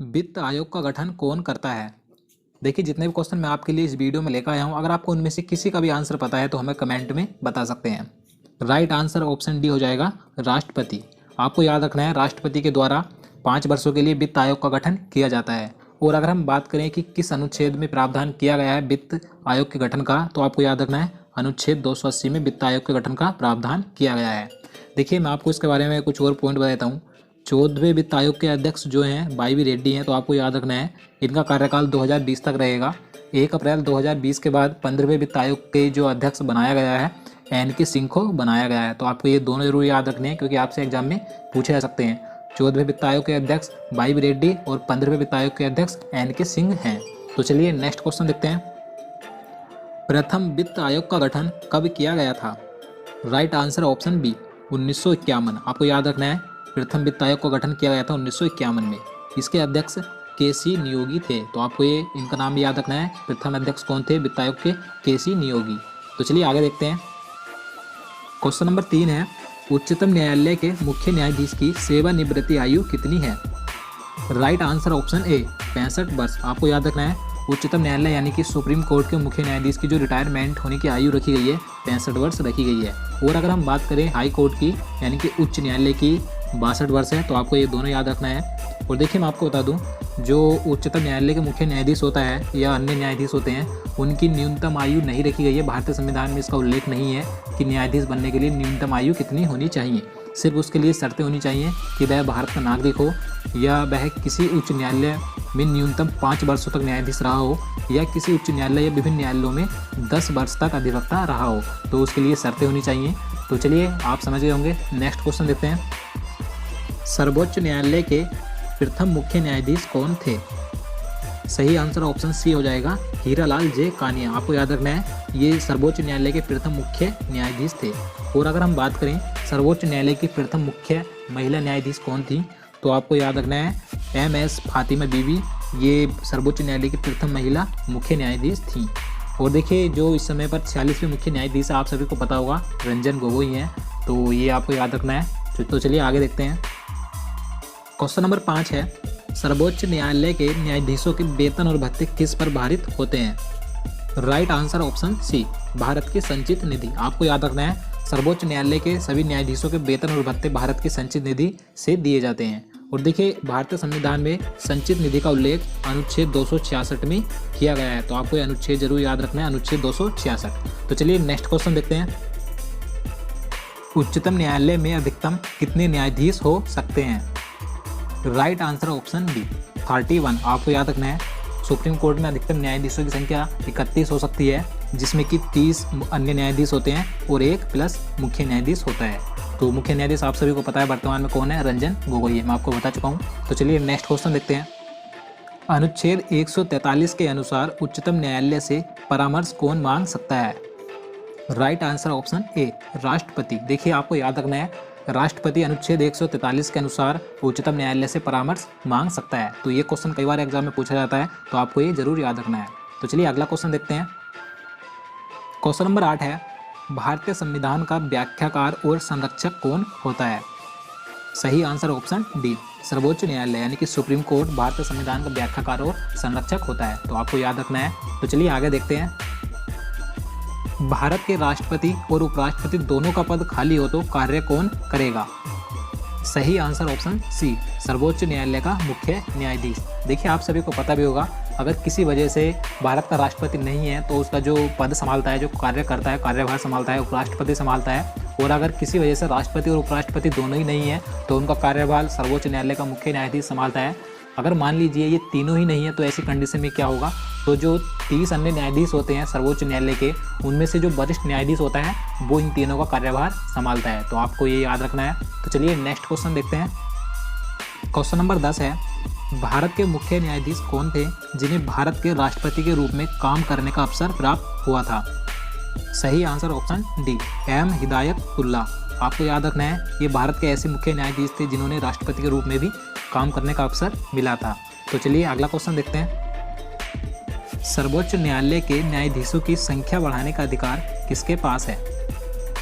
वित्त आयोग का गठन कौन करता है? देखिए, जितने भी क्वेश्चन मैं आपके लिए इस वीडियो में लेकर आया हूँ, अगर आपको उनमें से किसी का भी आंसर पता है तो हमें कमेंट में बता सकते हैं। राइट आंसर ऑप्शन डी हो जाएगा, राष्ट्रपति। आपको याद रखना है, राष्ट्रपति के द्वारा 5 वर्षों के लिए वित्त आयोग का गठन किया जाता है। और अगर हम बात करें कि किस अनुच्छेद में प्रावधान किया गया है वित्त आयोग के गठन का, तो आपको याद रखना है अनुच्छेद 280 में वित्त आयोग के गठन का प्रावधान किया गया है। देखिए, मैं आपको इसके बारे में कुछ और पॉइंट बताता हूँ। 14वें वित्त आयोग के अध्यक्ष जो हैं वाई वी रेड्डी हैं, तो आपको याद रखना है इनका कार्यकाल 2020 तक रहेगा। 1 अप्रैल 2020 के बाद 15वें वित्त आयोग के जो अध्यक्ष बनाया गया है एन के सिंह को बनाया गया है। तो आपको ये दोनों जरूर याद रखने हैं क्योंकि आपसे एग्जाम में पूछे जा सकते हैं। 14वें वित्त आयोग के अध्यक्ष वाई वी रेड्डी और 15वें वित्त आयोग के अध्यक्ष एन के सिंह हैं। तो चलिए नेक्स्ट क्वेश्चन देखते हैं। प्रथम वित्त आयोग का गठन कब किया गया था? Right answer option B, 1951। आपको याद रखना है प्रथम वित्त आयोग का गठन किया गया था 1951 में। इसके अध्यक्ष के सी नियोगी थे। तो आपको ये इनका नाम भी याद रखना है। प्रथम अध्यक्ष कौन थे वित्त आयोग के सी नियोगी। तो चलिए आगे देखते हैं। क्वेश्चन नंबर 3 है, उच्चतम न्यायालय के मुख्य न्यायाधीश की सेवानिवृत्ति आयु कितनी है? राइट आंसर ऑप्शन ए, 65 वर्ष। आपको याद रखना है उच्चतम न्यायालय यानी कि सुप्रीम कोर्ट के मुख्य न्यायाधीश की जो रिटायरमेंट होने की आयु रखी गई है 65 वर्ष रखी गई है। और अगर हम बात करें हाई कोर्ट की यानी कि उच्च न्यायालय की 62 वर्ष है। तो आपको ये दोनों याद रखना है। और देखिए, मैं आपको बता दूं, जो उच्चतम न्यायालय के मुख्य न्यायाधीश होता है या अन्य न्यायाधीश होते हैं, उनकी न्यूनतम आयु नहीं रखी गई है। भारतीय संविधान में इसका उल्लेख नहीं है कि न्यायाधीश बनने के लिए न्यूनतम आयु कितनी होनी चाहिए। सिर्फ उसके लिए शर्तें होनी चाहिए कि वह भारत का नागरिक हो, या वह किसी उच्च न्यायालय में न्यूनतम 5 वर्षों तक न्यायाधीश रहा हो, या किसी उच्च न्यायालय या विभिन्न न्यायालयों में 10 वर्ष तक अधिवक्ता रहा हो। तो उसके लिए शर्तें होनी चाहिए। तो चलिए आप समझ गए होंगे। नेक्स्ट क्वेश्चन देखते हैं। सर्वोच्च न्यायालय के प्रथम मुख्य न्यायाधीश कौन थे? सही आंसर ऑप्शन सी हो जाएगा, हीरालाल जे कानिया। आपको याद रखना है ये सर्वोच्च न्यायालय के प्रथम मुख्य न्यायाधीश थे। और अगर हम बात करें सर्वोच्च न्यायालय की प्रथम मुख्य महिला न्यायाधीश कौन थी, तो आपको याद रखना है MS फातिमा बीवी। ये सर्वोच्च न्यायालय की प्रथम महिला मुख्य न्यायाधीश थी। और देखिए, जो इस समय पर 46वें मुख्य न्यायाधीश आप सभी को पता होगा, रंजन गोगोई हैं। तो ये आपको याद रखना है। तो चलिए आगे देखते हैं। क्वेश्चन नंबर 5 है, सर्वोच्च न्यायालय के न्यायाधीशों के वेतन और भत्ते किस पर भारित होते हैं? राइट आंसर ऑप्शन सी, भारत की संचित निधि। आपको याद रखना है सर्वोच्च न्यायालय के सभी न्यायाधीशों के वेतन और भत्ते भारत की संचित निधि से दिए जाते हैं। और देखिए, भारतीय संविधान में संचित निधि का उल्लेख अनुच्छेद 266 में किया गया है। तो आपको ये अनुच्छेद जरूर याद रखना है, अनुच्छेद 266। तो चलिए नेक्स्ट क्वेश्चन देखते हैं। उच्चतम न्यायालय में अधिकतम कितने न्यायाधीश हो सकते हैं? Right answer option B, 31। आपको याद रखना है सुप्रीम कोर्ट में अधिकतम न्यायाधीशों की संख्या 31 हो सकती है, जिसमें कि 30 अन्य न्यायाधीश होते हैं और 1 प्लस मुख्य न्यायाधीश होता है। तो मुख्य न्यायाधीश आप सभी को पता है वर्तमान में कौन है, रंजन गोगोई है। मैं आपको बता चुका हूँ। तो चलिए नेक्स्ट क्वेश्चन देखते हैं। अनुच्छेद 143 के अनुसार उच्चतम न्यायालय से परामर्श कौन मांग सकता है? राइट आंसर ऑप्शन ए, राष्ट्रपति। देखिए, आपको याद रखना है राष्ट्रपति अनुच्छेद 143 के अनुसार उच्चतम न्यायालय से परामर्श मांग सकता है। तो ये क्वेश्चन कई बार एग्जाम में पूछा जाता है, तो आपको ये जरूर याद रखना है। तो चलिए अगला क्वेश्चन देखते हैं। क्वेश्चन नंबर 8 है, भारतीय संविधान का व्याख्याकार और संरक्षक कौन होता है? सही आंसर ऑप्शन डी, सर्वोच्च न्यायालय यानी कि सुप्रीम कोर्ट भारतीय संविधान का व्याख्याकार और संरक्षक होता है। तो आपको याद रखना है। तो चलिए आगे देखते हैं। भारत के राष्ट्रपति और उपराष्ट्रपति दोनों का पद खाली हो तो कार्य कौन करेगा? सही आंसर ऑप्शन सी, सर्वोच्च न्यायालय का मुख्य न्यायाधीश। देखिए, आप सभी को पता भी होगा, अगर किसी वजह से भारत का राष्ट्रपति नहीं है तो उसका जो पद संभालता है, जो कार्य करता है, कार्यभार संभालता है, उपराष्ट्रपति संभालता है। और अगर किसी वजह से राष्ट्रपति और उपराष्ट्रपति दोनों ही नहीं है तो उनका कार्यभार सर्वोच्च न्यायालय का मुख्य न्यायाधीश संभालता है। अगर मान लीजिए ये तीनों ही नहीं है तो ऐसी कंडीशन में क्या होगा, तो जो 30 अन्य न्यायाधीश होते हैं सर्वोच्च न्यायालय के, उनमें से जो वरिष्ठ न्यायाधीश होता है वो इन तीनों का कार्यभार संभालता है। तो आपको ये याद रखना है। तो चलिए नेक्स्ट क्वेश्चन देखते हैं। क्वेश्चन नंबर 10 है, भारत के मुख्य न्यायाधीश कौन थे जिन्हें भारत के राष्ट्रपति के रूप में काम करने का अवसर प्राप्त हुआ था? सही answer option D, M Hidayatullah. आपको याद रखना है ये भारत के ऐसे मुख्य न्यायाधीश थे जिन्होंने राष्ट्रपति के रूप में भी काम करने का अवसर मिला था। तो चलिए अगला क्वेश्चन देखते हैं। सर्वोच्च न्यायालय के न्यायाधीशों की संख्या बढ़ाने का अधिकार किसके पास है?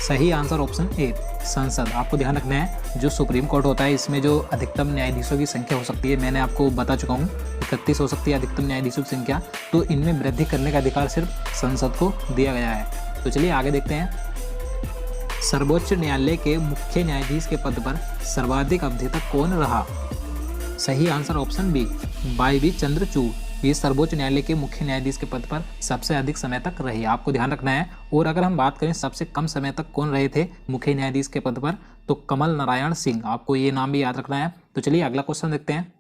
सही आंसर ऑप्शन ए संसद। आपको ध्यान रखना है जो सुप्रीम कोर्ट होता है इसमें जो अधिकतम न्यायाधीशों की संख्या हो सकती है, मैंने आपको बता चुका हूँ 31 हो सकती है अधिकतम न्यायाधीशों की संख्या, तो इनमें वृद्धि करने का अधिकार सिर्फ संसद को दिया गया है। तो चलिए आगे देखते हैं। सर्वोच्च न्यायालय के मुख्य न्यायाधीश के पद पर सर्वाधिक अवधि तक कौन रहा? सही answer option B Y B Chandrachud. ये सर्वोच्च न्यायालय के मुख्य न्यायाधीश के पद पर सबसे अधिक समय तक रहे, आपको ध्यान रखना है। और अगर हम बात करें सबसे कम समय तक कौन रहे थे मुख्य न्यायाधीश के पद पर, तो कमल नारायण सिंह, आपको ये नाम भी याद रखना है। तो चलिए अगला क्वेश्चन देखते हैं।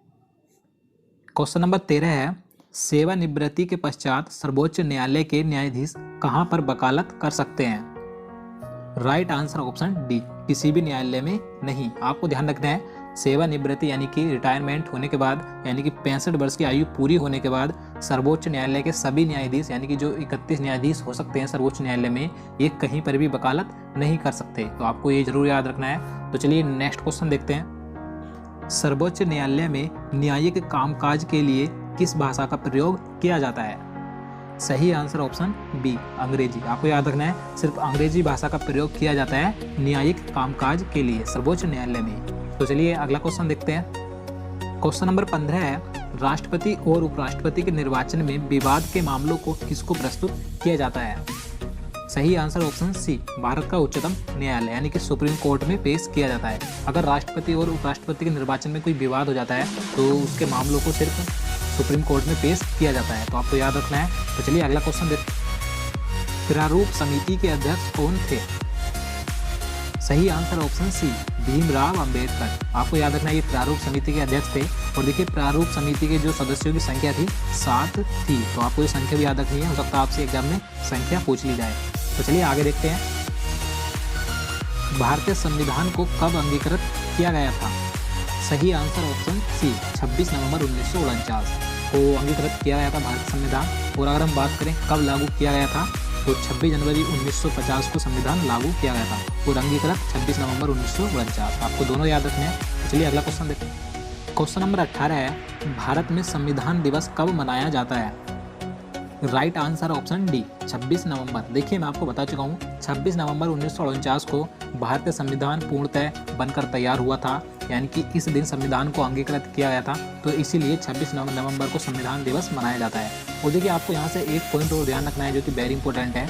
क्वेश्चन नंबर 13 है, सेवानिवृत्ति के पश्चात सर्वोच्च न्यायालय के न्यायाधीश कहाँ पर वकालत कर सकते हैं? राइट आंसर ऑप्शन डी किसी भी न्यायालय में नहीं। आपको ध्यान रखना है सेवानिवृत्ति यानी कि रिटायरमेंट होने के बाद, यानी कि 65 वर्ष की आयु पूरी होने के बाद सर्वोच्च न्यायालय के सभी न्यायाधीश यानी कि जो 31 न्यायाधीश हो सकते हैं सर्वोच्च न्यायालय में, ये कहीं पर भी वकालत नहीं कर सकते। तो आपको ये जरूर याद रखना है। तो चलिए नेक्स्ट क्वेश्चन देखते हैं। सर्वोच्च न्यायालय में न्यायिक कामकाज के लिए किस भाषा का प्रयोग किया जाता है? सही आंसर ऑप्शन बी अंग्रेजी। आपको याद रखना है सिर्फ अंग्रेजी भाषा का प्रयोग किया जाता है न्यायिक कामकाज के लिए सर्वोच्च न्यायालय में। तो चलिए अगला क्वेश्चन देखते हैं। क्वेश्चन नंबर 15 है, राष्ट्रपति और उपराष्ट्रपति के निर्वाचन में विवाद के मामलों को किसको प्रस्तुत किया जाता है? सही आंसर ऑप्शन सी भारत का उच्चतम न्यायालय यानी कि सुप्रीम कोर्ट में पेश किया जाता है। अगर राष्ट्रपति और उपराष्ट्रपति के निर्वाचन में कोई विवाद हो जाता है तो उसके मामलों को सिर्फ सुप्रीम कोर्ट में पेश किया जाता है। तो आपको याद रखना है। तो चलिए अगला क्वेश्चन देखते हैं। प्रारूप समिति के अध्यक्ष कौन थे? सही answer option C Bhimrao Ambedkar. आपको याद रखना है ये प्रारूप समिति के अध्यक्ष थे। और देखिए प्रारूप समिति के जो सदस्यों की संख्या थी 7 थी। तो आपको ये संख्या भी याद रखनी है, हो सकता है आपसे एग्जाम में संख्या पूछ ली जाए। तो चलिए आगे देखते हैं। भारतीय संविधान को कब अंगीकृत किया गया था? सही आंसर ऑप्शन सी 26 नवंबर 1949 को अंगीकृत किया गया था भारतीय संविधान। और अगर हम बात करें कब लागू किया गया था, तो 26 जनवरी 1950 को संविधान लागू किया गया था और अंगीकृत 26 नवंबर 1949। आपको दोनों याद रखने हैं। चलिए अगला क्वेश्चन देखते हैं। क्वेश्चन नंबर 18 है, भारत में संविधान दिवस कब मनाया जाता है? राइट आंसर ऑप्शन डी 26 नवंबर। देखिए मैं आपको बता चुका हूँ 26 नवंबर 1949 को भारतीय संविधान पूर्णतः बनकर तैयार हुआ था, यानी कि इस दिन संविधान को अंगीकृत किया गया था। तो इसीलिए 26 नवंबर को संविधान दिवस मनाया जाता है। और देखिए आपको यहाँ से एक पॉइंट और ध्यान रखना है जो कि वेरी इंपॉर्टेंट है।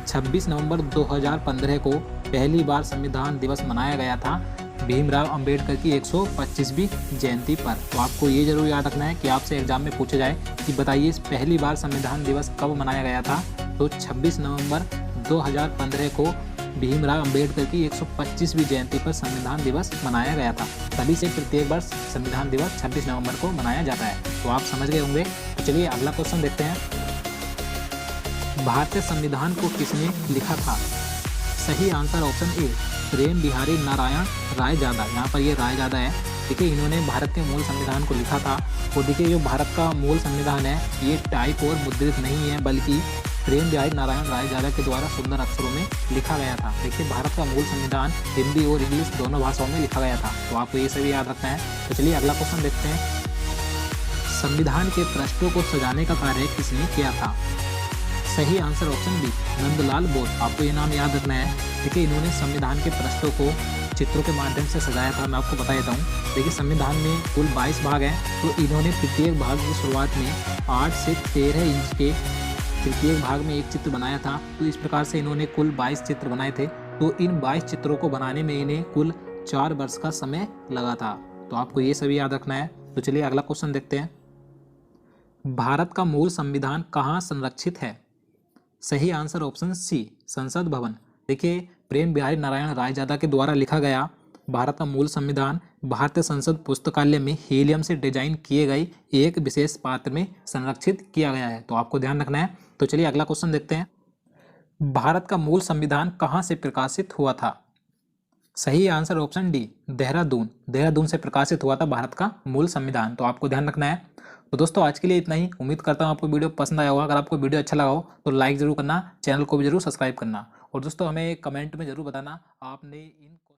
26 नवंबर 2015 को पहली बार संविधान दिवस मनाया गया था भीमराव अंबेडकर की 125वीं जयंती पर। तो आपको ये जरूर याद रखना है कि आपसे एग्जाम में पूछा जाए कि बताइए पहली बार संविधान दिवस कब मनाया गया था, तो 26 नवंबर 2015 को भीमराव अंबेडकर की 125वीं जयंती पर संविधान दिवस मनाया गया था। तभी से प्रत्येक वर्ष संविधान दिवस 26 नवंबर को मनाया जाता है। तो आप समझ गए होंगे। तो चलिए अगला क्वेश्चन देखते हैं। भारतीय संविधान को किसने लिखा था? सही आंसर ऑप्शन ए प्रेम बिहारी नारायण रायजादा। यहाँ पर ये रायजादा है। देखिए इन्होंने भारत के मूल संविधान को लिखा था। और देखिए जो भारत का मूल संविधान है ये टाइप और मुद्रित नहीं है, बल्कि प्रेम बिहारी नारायण रायजादा के द्वारा सुंदर अक्षरों में लिखा गया था। देखिए भारत का मूल संविधान हिंदी और इंग्लिश दोनों भाषाओं में लिखा गया था। तो आपको ये सभी याद रखना है। तो चलिए अगला क्वेश्चन देखते हैं। संविधान के पृष्ठों को सजाने का कार्य किसने किया था? सही answer option B Nandlal Bose. आपको ये नाम याद रखना है। देखिए इन्होंने संविधान के पृष्ठों को चित्रों के माध्यम से सजाया था। मैं आपको बता देता हूँ। देखिए संविधान में कुल 22 भाग हैं, तो इन्होंने प्रत्येक भाग की शुरुआत में 8 से 13 इंच के प्रत्येक भाग में एक चित्र बनाया था। तो इस प्रकार से इन्होंने कुल 22 चित्र बनाए थे। तो इन 22 चित्रों को बनाने में इन्हें कुल 4 वर्ष का समय लगा था। तो आपको ये सभी याद रखना है। तो चलिए अगला क्वेश्चन देखते हैं। भारत का मूल संविधान कहाँ संरक्षित है? सही आंसर ऑप्शन सी संसद भवन। देखिए प्रेम बिहारी नारायण रायजादा के द्वारा लिखा गया भारत का मूल संविधान भारतीय संसद पुस्तकालय में हीलियम से डिजाइन किए गए एक विशेष पात्र में संरक्षित किया गया है। तो आपको ध्यान रखना है। तो चलिए अगला क्वेश्चन देखते हैं। भारत का मूल संविधान कहाँ से प्रकाशित हुआ था? सही answer option D Dehradun. Dehradun से प्रकाशित हुआ था भारत का मूल संविधान। तो आपको ध्यान रखना है। तो दोस्तों आज के लिए इतना ही। उम्मीद करता हूँ आपको वीडियो पसंद आया होगा। अगर आपको वीडियो अच्छा लगा हो तो लाइक जरूर करना, चैनल को भी जरूर सब्सक्राइब करना। और दोस्तों हमें कमेंट में जरूर बताना आपने इन